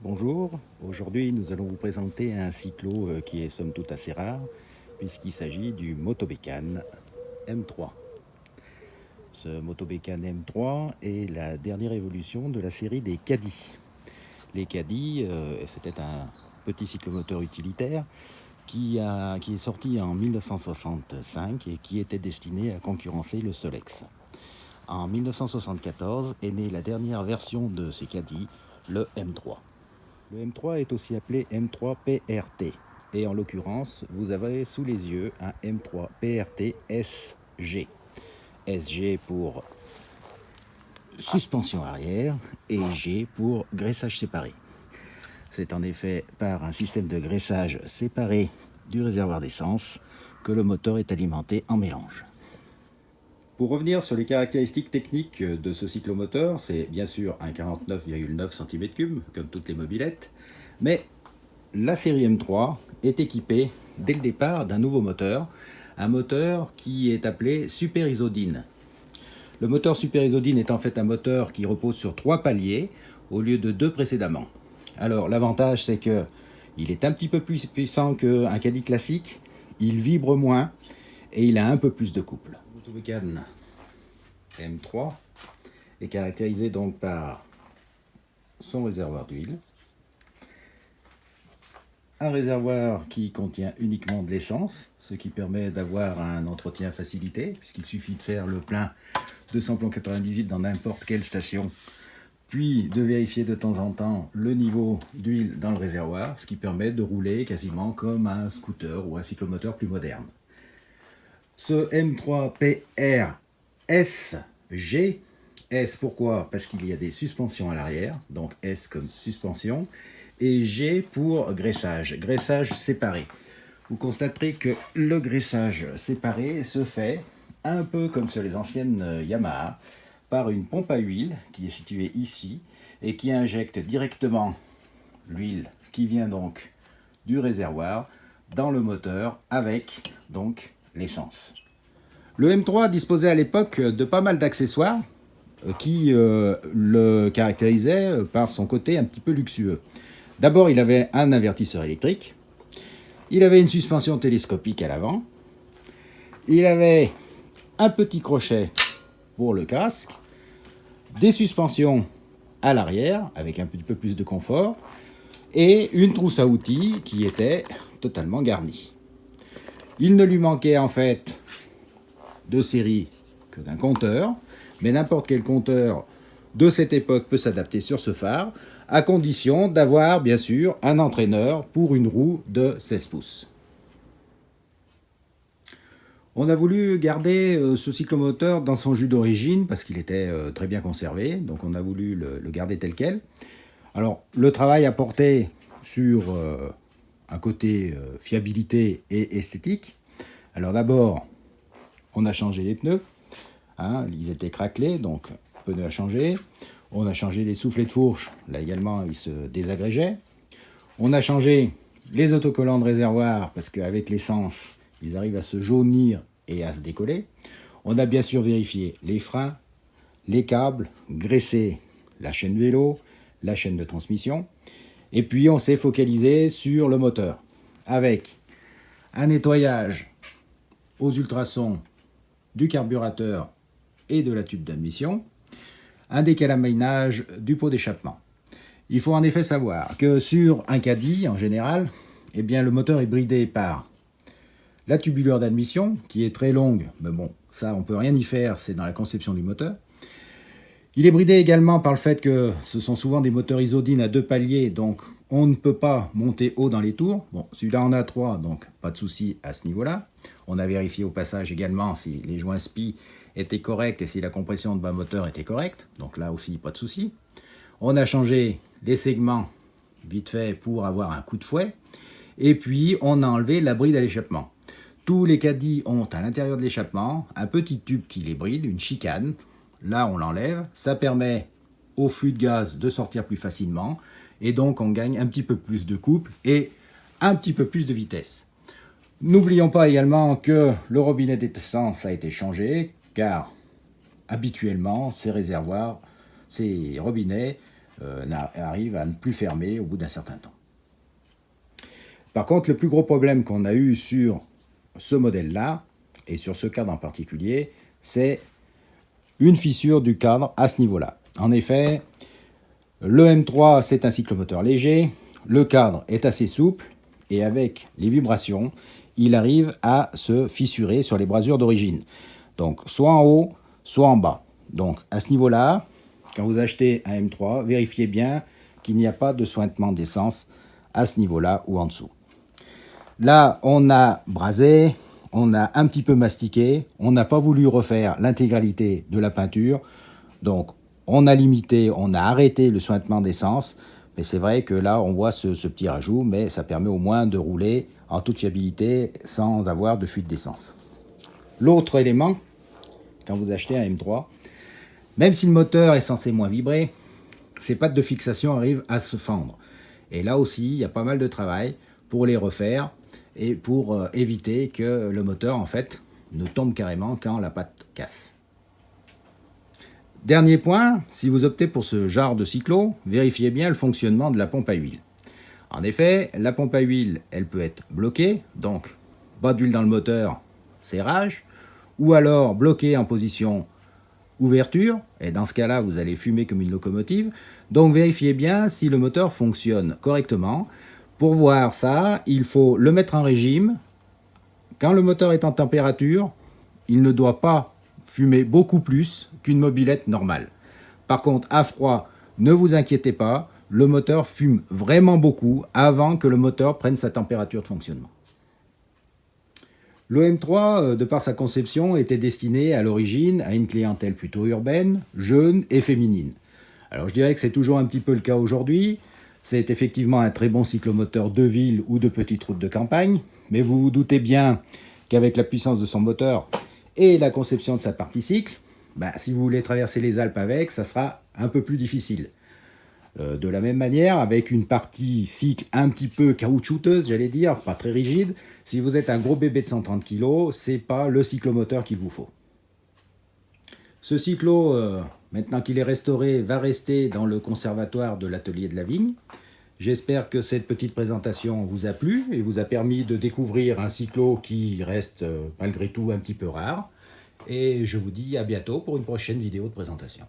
Bonjour, aujourd'hui nous allons vous présenter un cyclo qui est somme toute assez rare puisqu'il s'agit du Motobécane M3. Ce Motobécane M3 est la dernière évolution de la série des Caddy. Les Caddy, c'était un petit cyclomoteur utilitaire qui est sorti en 1965 et qui était destiné à concurrencer le Solex. En 1974 est née la dernière version de ces Caddy, le M3. Le M3 est aussi appelé M3 PRT. Et en l'occurrence, vous avez sous les yeux un M3 PRT SG. SG pour suspension arrière et G pour graissage séparé. C'est en effet par un système de graissage séparé du réservoir d'essence que le moteur est alimenté en mélange. Pour revenir sur les caractéristiques techniques de ce cyclomoteur, c'est bien sûr un 49,9 cm3, comme toutes les mobylettes, mais la série M3 est équipée dès le départ d'un nouveau moteur, un moteur qui est appelé Super Isodine. Le moteur Super Isodine est en fait un moteur qui repose sur 3 paliers au lieu de 2 précédemment. Alors l'avantage c'est que il est un petit peu plus puissant qu'un Caddy classique, il vibre moins et il a un peu plus de couple. Le Motobécane M3 est caractérisé donc par son réservoir d'huile, un réservoir qui contient uniquement de l'essence, ce qui permet d'avoir un entretien facilité, puisqu'il suffit de faire le plein de samplon 98 dans n'importe quelle station, puis de vérifier de temps en temps le niveau d'huile dans le réservoir, ce qui permet de rouler quasiment comme un scooter ou un cyclomoteur plus moderne. Ce M3PR SG, S pourquoi? Parce qu'il y a des suspensions à l'arrière, donc S comme suspension, et G pour graissage, graissage séparé. Vous constaterez que le graissage séparé se fait un peu comme sur les anciennes Yamaha, par une pompe à huile qui est située ici et qui injecte directement l'huile qui vient donc du réservoir dans le moteur avec donc l'essence. Le M3 disposait à l'époque de pas mal d'accessoires qui le caractérisaient par son côté un petit peu luxueux. D'abord, il avait un avertisseur électrique, il avait une suspension télescopique à l'avant, il avait un petit crochet pour le casque, des suspensions à l'arrière avec un petit peu plus de confort et une trousse à outils qui était totalement garnie. Il ne lui manquait en fait de série que d'un compteur, mais n'importe quel compteur de cette époque peut s'adapter sur ce phare, à condition d'avoir bien sûr un entraîneur pour une roue de 16 pouces. On a voulu garder ce cyclomoteur dans son jus d'origine parce qu'il était très bien conservé, donc on a voulu le garder tel quel. Alors le travail a porté sur un côté fiabilité et esthétique. Alors d'abord, on a changé les pneus, hein, ils étaient craquelés, donc pneus à changer. On a changé les soufflets de fourche, là également ils se désagrégeaient. On a changé les autocollants de réservoir parce qu'avec l'essence, ils arrivent à se jaunir et à se décoller. On a bien sûr vérifié les freins, les câbles, graissé la chaîne vélo, la chaîne de transmission. Et puis on s'est focalisé sur le moteur avec un nettoyage aux ultrasons du carburateur et de la tube d'admission, un décalaminage du pot d'échappement. Il faut en effet savoir que sur un Caddy, en général, eh bien, le moteur est bridé par la tubulure d'admission, qui est très longue, mais bon, ça on peut rien y faire, c'est dans la conception du moteur. Il est bridé également par le fait que ce sont souvent des moteurs Isodine à 2 paliers, donc on ne peut pas monter haut dans les tours. Bon, celui-là en a 3, donc pas de souci à ce niveau-là. On a vérifié au passage également si les joints SPI étaient corrects et si la compression de bas moteur était correcte, donc là aussi pas de souci. On a changé les segments vite fait pour avoir un coup de fouet, et puis on a enlevé la bride à l'échappement. Tous les Caddy ont à l'intérieur de l'échappement un petit tube qui les bride, une chicane. Là, on l'enlève. Ça permet au flux de gaz de sortir plus facilement. Et donc, on gagne un petit peu plus de couple et un petit peu plus de vitesse. N'oublions pas également que le robinet d'essence a été changé, car habituellement, ces réservoirs, ces robinets arrive à ne plus fermer au bout d'un certain temps. Par contre, le plus gros problème qu'on a eu sur ce modèle-là, et sur ce cadre en particulier, c'est une fissure du cadre à ce niveau-là. En effet, le M3, c'est un cyclomoteur léger, le cadre est assez souple, et avec les vibrations, il arrive à se fissurer sur les brasures d'origine. Donc, soit en haut, soit en bas. Donc, à ce niveau-là, quand vous achetez un M3, vérifiez bien qu'il n'y a pas de sointement d'essence à ce niveau-là ou en dessous. Là, on a brasé, on a un petit peu mastiqué, on n'a pas voulu refaire l'intégralité de la peinture, donc on a limité, on a arrêté le sointement d'essence, mais c'est vrai que là, on voit ce petit rajout, mais ça permet au moins de rouler en toute fiabilité sans avoir de fuite d'essence. L'autre élément, quand vous achetez un M3, même si le moteur est censé moins vibrer, ces pattes de fixation arrivent à se fendre. Et là aussi, il y a pas mal de travail pour les refaire et pour éviter que le moteur, en fait, ne tombe carrément quand la patte casse. Dernier point, si vous optez pour ce genre de cyclo, vérifiez bien le fonctionnement de la pompe à huile. En effet, la pompe à huile, elle peut être bloquée, donc pas d'huile dans le moteur, serrage, ou alors bloquée en position ouverture, et dans ce cas-là, vous allez fumer comme une locomotive. Donc vérifiez bien si le moteur fonctionne correctement. Pour voir ça, il faut le mettre en régime. Quand le moteur est en température, il ne doit pas fumer beaucoup plus qu'une mobilette normale. Par contre, à froid, ne vous inquiétez pas, le moteur fume vraiment beaucoup avant que le moteur prenne sa température de fonctionnement. Le M3, de par sa conception, était destiné à l'origine à une clientèle plutôt urbaine, jeune et féminine. Alors je dirais que c'est toujours un petit peu le cas aujourd'hui. C'est effectivement un très bon cyclomoteur de ville ou de petite route de campagne, mais vous vous doutez bien qu'avec la puissance de son moteur et la conception de sa partie cycle, si vous voulez traverser les Alpes avec, ça sera un peu plus difficile. De la même manière, avec une partie cycle un petit peu caoutchouteuse, j'allais dire, pas très rigide, si vous êtes un gros bébé de 130 kg, c'est pas le cyclomoteur qu'il vous faut. Ce cyclo, maintenant qu'il est restauré, va rester dans le conservatoire de l'atelier de la Vigne. J'espère que cette petite présentation vous a plu et vous a permis de découvrir un cyclo qui reste malgré tout un petit peu rare. Et je vous dis à bientôt pour une prochaine vidéo de présentation.